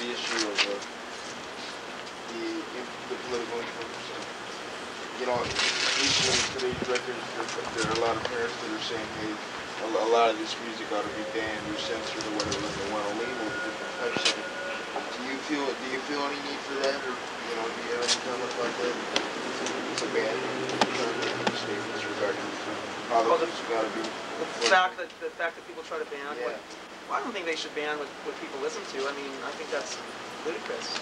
the issue of the political influence. You know, recently today's records, there are a lot of parents that are saying, hey, a lot of this music ought to be banned or censored or whatever, and they want to lean over different types of it. Do you feel any need for that, or do you have any comment about that? It's a ban. Statements regarding how it's got to be. The fact that people try to ban yeah. Well, I don't think they should ban what people listen to. I mean, I think that's ludicrous.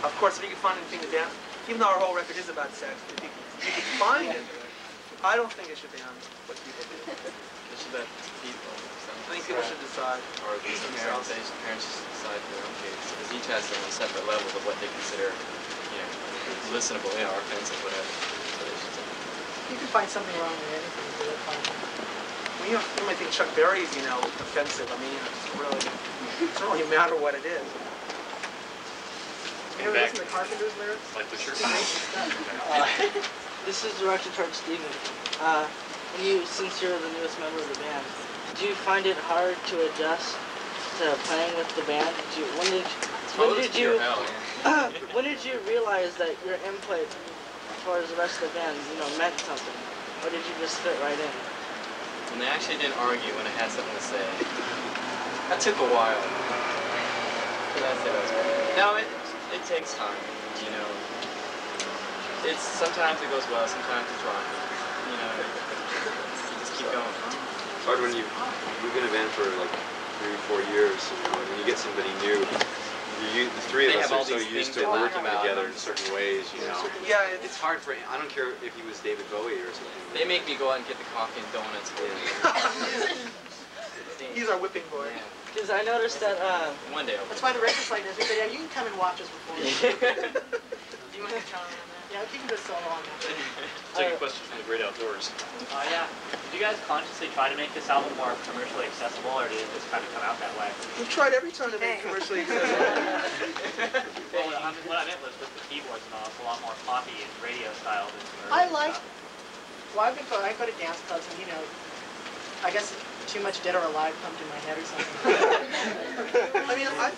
Of course, if you can find anything to ban, even though our whole record is about sex, if you can find it, I don't think it should ban what people do. They should let people. I think people should decide. Or at least parents should decide for their own kids. Because each has their own separate levels of what they consider, listenable, or offensive, whatever. So they should. You can find something wrong with anything. Well, you might think Chuck Berry's, offensive. I mean, it doesn't really matter what it is. You ever listen to Carpenter's lyrics? Like the shirt. This is directed towards Steven. Since you're the newest member of the band, do you find it hard to adjust to playing with the band? When did you realize that your input towards the rest of the band, meant something? Or did you just fit right in? When they actually didn't argue when I had something to say, that took a while. No, it takes time, sometimes it goes well, sometimes it's wrong. You just keep going. It's hard when you've been in a band for like 3 or 4 years, and when you get somebody new, the three of us are so used to working together in certain ways, Yeah, it's hard for, I don't care if he was David Bowie or something. They make me go out and get the coffee and donuts for you. He's our whipping boy. Because I noticed that, one day. That's why the record's like this. We said, yeah, you can come and watch us before. do you want to comment on that? Yeah, you can go solo on that. Take a question from the great outdoors. Yeah. Did you guys consciously try to make this album more commercially accessible, or did it just kind of come out that way? We've tried every time to make it commercially accessible. Well, what I meant was with the keyboards and all, it's a lot more poppy and radio style than Well, I go to dance clubs, and I guess too much Dead or Alive come to my head or something. I mean, I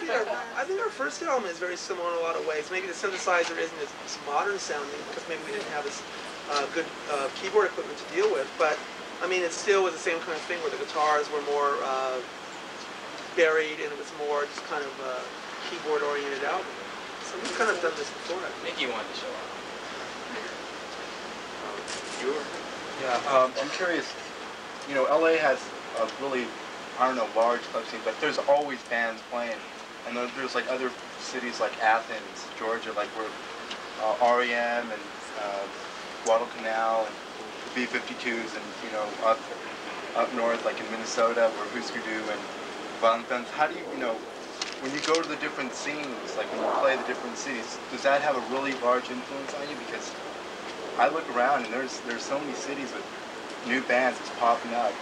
think our first album is very similar in a lot of ways. Maybe the synthesizer isn't as modern sounding because maybe we didn't have as good keyboard equipment to deal with, but I mean, it still was the same kind of thing where the guitars were more buried and it was more just kind of a keyboard-oriented album. So we've kind of done this before. Mickey wanted to show up. Yeah, I'm curious. LA has a really, large club scene, but there's always bands playing. And there's like other cities like Athens, Georgia, like where REM and Guadalcanal and the B-52s, and up north, like in Minnesota, where Husker Du and Violent Femmes. How do you, when you go to the different scenes, like when you play the different cities, does that have a really large influence on you? Because I look around and there's so many cities with new bands that's popping up,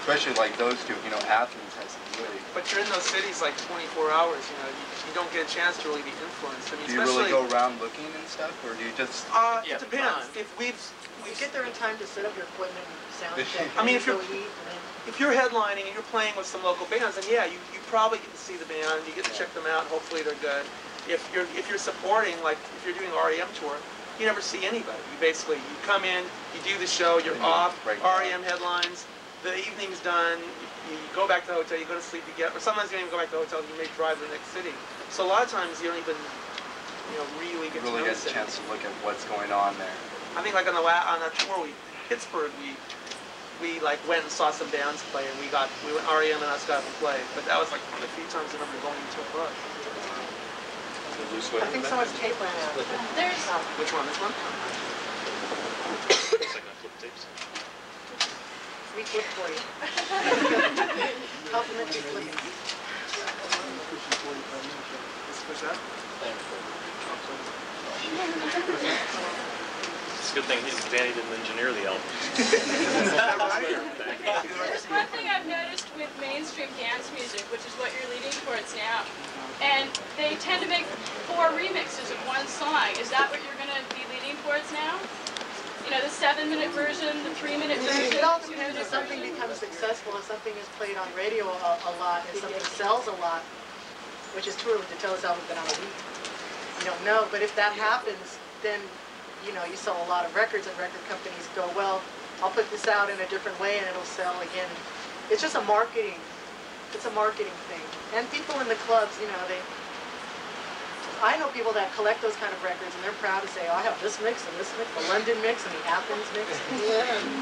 especially like those two. Athens has some really. But you're in those cities like 24 hours. You don't get a chance to really be influenced. I mean, do you really go around looking and stuff, or do you just? It depends. If we get there in time to set up your equipment, sound check. I mean, if you're headlining and you're playing with some local bands, then yeah, you probably get to see the band. You get to check them out. Hopefully they're good. If you're supporting, like if you're doing REM tour, you never see anybody. You come in, you do the show, you're off. REM headlines. The evening's done. You go back to the hotel. You go to sleep. Or sometimes you don't even go back to the hotel. You may drive to the next city. So a lot of times you don't even, really get to notice it. Get a chance to look at what's going on there. I think like on our tour, Pittsburgh, we like went and saw some bands play, and we went REM and us got to play. But that was like one of the few times I remember going into a club. I think someone's tape ran out. There's Which one? This one? Looks like my flip tapes. We flip for you. Complimentary flipping. What's that? It's a good thing Danny didn't engineer the album. one thing I've noticed with mainstream dance music, which is what you're leading towards now, and they tend to make 4 remixes of one song. Is that what you're going to be leading towards now? The 7-minute version, the 3-minute version. It all depends if something becomes successful, if something is played on radio a lot, if something sells a lot. which is tour until this album's been out a week. You don't know, but if that happens, then you know you sell a lot of records, and record companies go, well, I'll put this out in a different way, and it'll sell again. It's just a marketing. It's a marketing thing. And people in the clubs, you know, I know people that collect those kind of records, and they're proud to say, oh, I have this mix and this mix, the London mix and the Athens mix,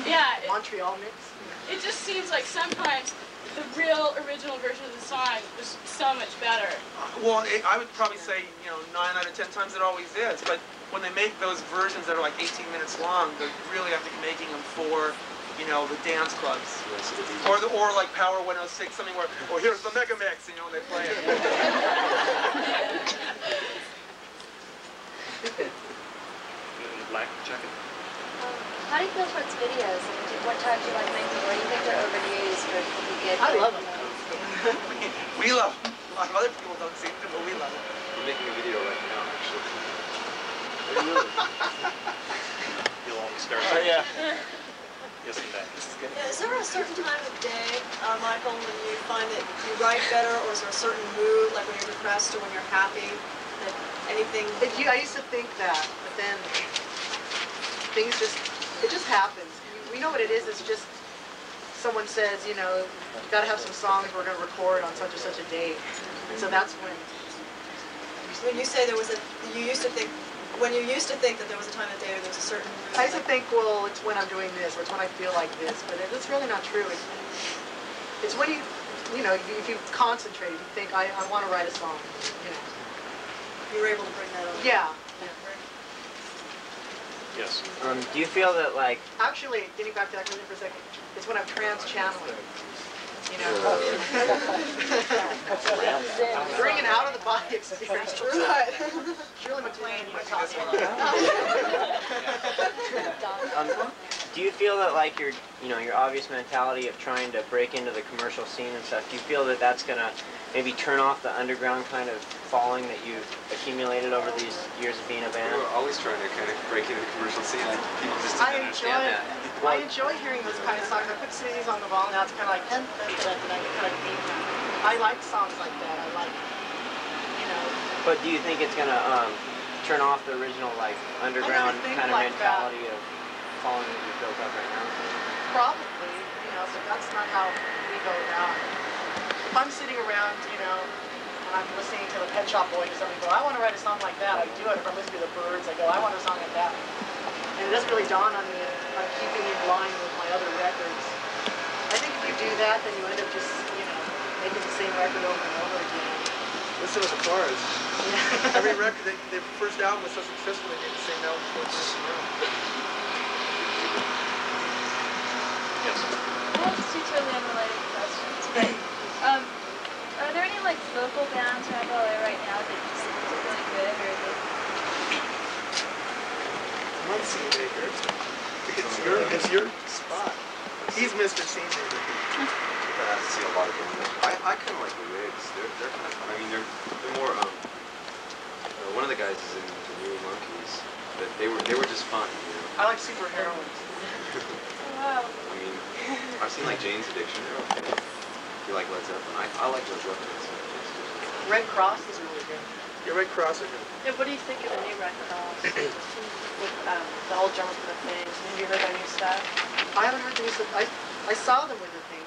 Yeah. Montreal mix. It just seems like sometimes the real original version of the song was so much better. Well, I would probably say, you know, 9 out of 10 times it always is. But when they make those versions that are like 18 minutes long, they really have to be making them for, you know, the dance clubs. Or like Power 106, something where, oh, here's the mega mix, you know, when they play it. Black jacket. How do you feel towards videos? I mean, what time do you like making them? Or do you think they're overused or can you get? I love them. We love them. A lot of other people don't seem to, but we love them. We're making a video right now, actually. You'll only start. Oh, yeah. Yes, that. Yeah, is there a certain time of day, Michael, when you find that you write better, or is there a certain mood, like when you're depressed or when you're happy, that anything? I used to think that, but then things it just happens. We know what it is. It's just someone says, you know, you got to have some songs we're going to record on such and such a date. And so that's when. When you say there was you used to think. When you used to think that there was a time of day or there was a certain mood. I used to think, well, it's when I'm doing this, or it's when I feel like this, but it's really not true. It's when you know, if you concentrate, you think, I want to write a song, you know. You were able to bring that over. Yeah. Yes. Do you feel that, like... Actually, getting back to that for a second, it's when I'm trans-channeling. You know, bring an out-of-the-body experience. Right. Shirley MacLaine, you were talking about. Do you feel that, like, your obvious mentality of trying to break into the commercial scene and stuff, do you feel that that's going to maybe turn off the underground kind of following that you've accumulated over these years of being a band? We're always trying to kind of break into the commercial scene. People just don't understand that. I enjoy hearing those kind of songs. I put Cities on the Wall, and now it's kind of like, I like songs like that. I like, you know. But do you think it's going to turn off the original, like, underground kind of like mentality of following that you've built up right now? Probably, you know, but that's not how we go about it. If I'm sitting around, you know, and I'm listening to the Pet Shop Boys or something, go, I want to write a song like that, I do it. If I'm listening to the Byrds, I go, I want a song like that. And it doesn't really dawn on me if I'm keeping in line with my other records. I think if you do that, then you end up just, you know, making the same record over and over again. Listen to the Cars. Yeah. Every record, their first album was so successful, they made the same album 4 times in a row. Yes. I have just two totally unrelated questions, but are there any like local bands around LA right now that you think are really good, or that? Muncie Maker. It's your spot. He's Mr. Scenemaker. I see a lot of them. I kind of like the Wigs. They're kind of fun. I mean, they're more. One of the guys is in the New Monkeys, but they were just fun. You know. I like Super Heroines. Wow. I mean, I've seen like Jane's Addiction. They're okay. If you like Led Zeppelin, I like Led Zeppelin. Red Cross is really good. Your Red Cross are good. Yeah, what do you think of the new Red Cross? With the whole Drums for the Things. Have you heard their new stuff? I haven't heard the new stuff. I saw them with the thing.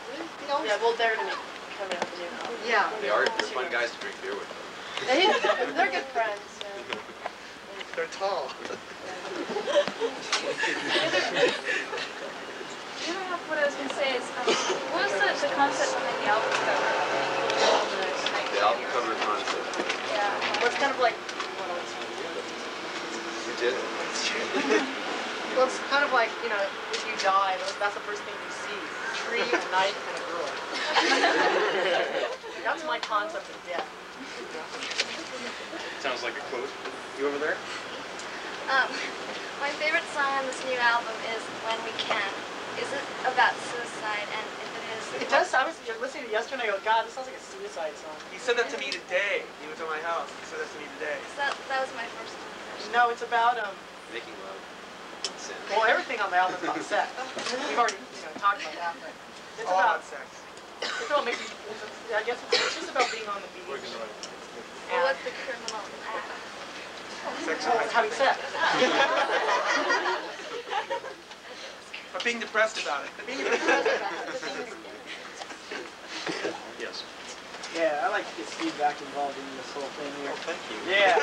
Yeah, well, they're coming up with a new album. Yeah. They're fun guys to drink beer with. They're good friends. They're tall. What I was going to say is, what was the concept behind the album cover? The album cover concept. Yeah. Well, it's kind of like. We did. Well, it's kind of like, you know, if you die, that's the first thing you see. A tree, a knife, and a girl. That's my concept of death. Sounds like a quote. You over there? My favorite song on this new album is When We Can. Is it about suicide? And if it is... It does. I was listening to it yesterday and I go, God, this sounds like a suicide song. He said that to me today. He was at my house. He said that to me today. So that was my first impression. No, it's about, Making love. Sin. well, everything on the album is about sex. We've already, talked about that, but it's All about sex. It's about making, I guess it's just about being on the beach. having sex. Or being depressed about it. Yes. Yeah, I like to get Steve back involved in this whole thing here. Oh, thank you. Yeah.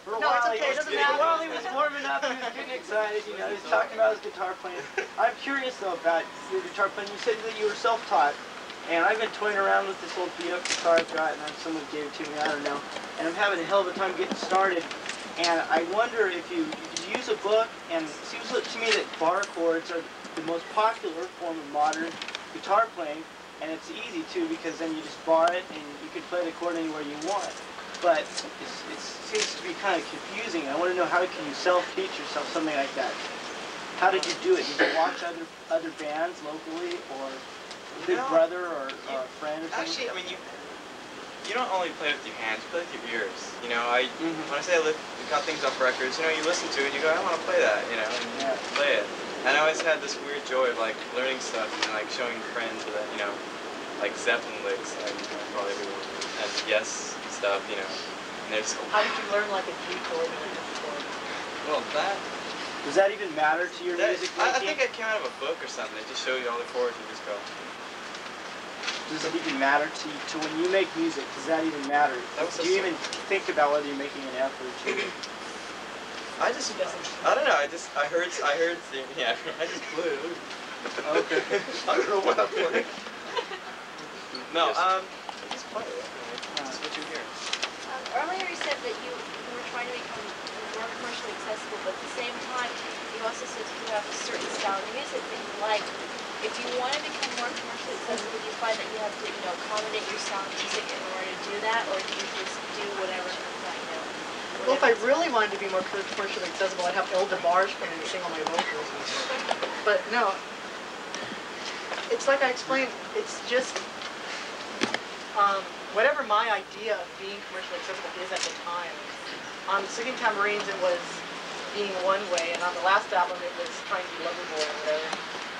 For a No, it's while, okay, it doesn't matter. While he was warming up, he was getting excited. You know, he was talking about his guitar playing. I'm curious though about your guitar playing. You said that you were self-taught, and I've been toying around with this old beat-up guitar I've got, and someone gave it to me. I don't know, and I'm having a hell of a time getting started. And I wonder if you use a book, and it seems to me that bar chords are the most popular form of modern guitar playing. And it's easy too, because then you just bar it and you can play the chord anywhere you want. But it seems to be kind of confusing. I want to know, how can you self-teach yourself something like that? How did you do it? Did you watch other bands locally, or Big Brother, or a friend or something? Actually, I mean, you don't only play with your hands, you play with your ears. You know, when I say we cut things off records, you know, you listen to it, you go, I want to play that, you know, and you play it. And I always had this weird joy of like learning stuff and like showing friends that, you know, like Zeppelin licks, like probably everyone, and Yes stuff, you know. And there's. How did you learn like a G chord and a F chord? Well, that. Does that even matter to your music I making? think it came out of a book or something. They just show you all the chords and you just go. Does it even matter to you? To when you make music, does that even matter? Do you even think about whether you're making an F or a G? I don't know. I heard, yeah. I just blew. Okay. I don't know what I'm playing. No, just play it. That's what you hear. Earlier you said that you were trying to become more commercially accessible, but at the same time, you also said you have a certain style of music that you like. If you want to become more commercially accessible, do you find that you have to, you know, accommodate your style of music in order to do that, or do you just do whatever comes out, you know? Well, if I really wanted to be more commercially accessible, I'd have El DeBarge come in and sing all my vocals. But no, it's like I explained, it's just whatever my idea of being commercially accessible is at the time. On Singing Tambourines, it was being one way, and on the last album, it was trying to be Loverboy or whatever.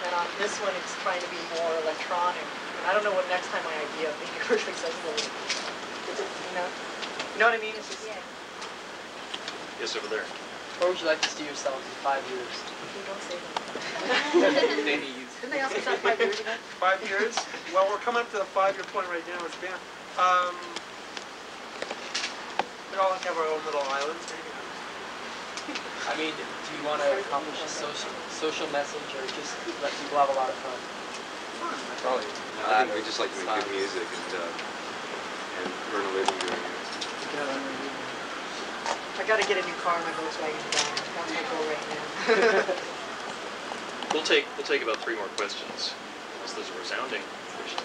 And on this one, it's trying to be more electronic. And I don't know what next time my idea of being commercially accessible is. Is it, you know what I mean? It's just, Yes, over there. Where would you like to see yourself in 5 years? don't say that. Didn't they ask us that 5 years ago? 5 years? Well, we're coming up to the 5-year point right now as a band. We all have our own little islands. I mean, do you want to accomplish a social message, or just let people have a lot of fun? Probably. I think we just like to make good music and earn a living doing it. I gotta get a new car, my Volkswagen's down. That's my goal right now. We'll take about 3 more questions, unless there's a resounding question.